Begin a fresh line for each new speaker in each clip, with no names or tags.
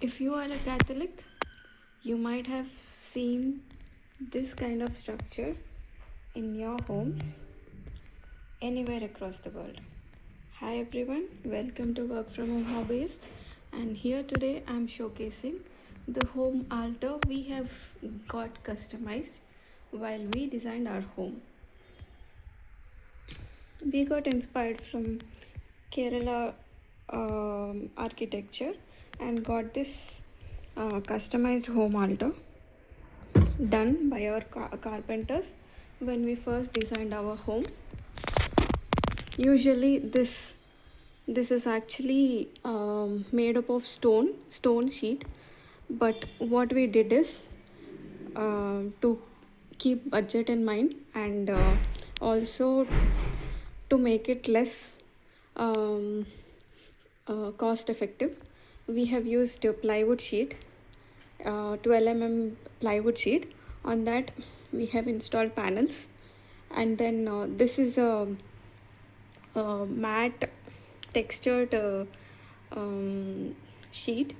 If you are a Catholic, you might have seen this kind of structure in your homes anywhere across the world. Hi everyone, welcome to Work from Home Hobbyist, and here today I'm showcasing the home altar we have got customized while we designed our home. We got inspired from Kerala architecture and got this customized home altar done by our carpenters when we first designed our home. Usually this is actually made up of stone sheet, but what we did is to keep budget in mind and also to make it less cost effective, we have used a plywood sheet, 12 plywood sheet. On that we have installed panels, and then this is a matte textured sheet,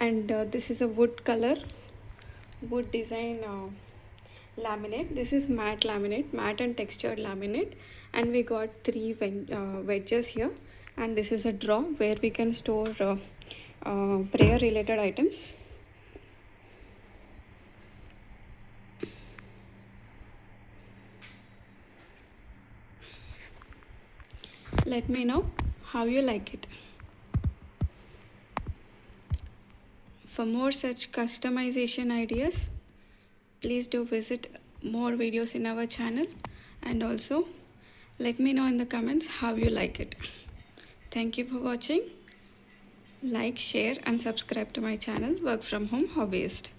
and this is a wood design laminate. This is matte laminate, matte and textured laminate, and we got three wedges here, and this is a drawer where we can store prayer related items. Let me know how you like it. For more such customization ideas, please do visit more videos in our channel, and also let me know in the comments how you like it. Thank you for watching. Like, share and subscribe to my channel Work from Home Hobbyist.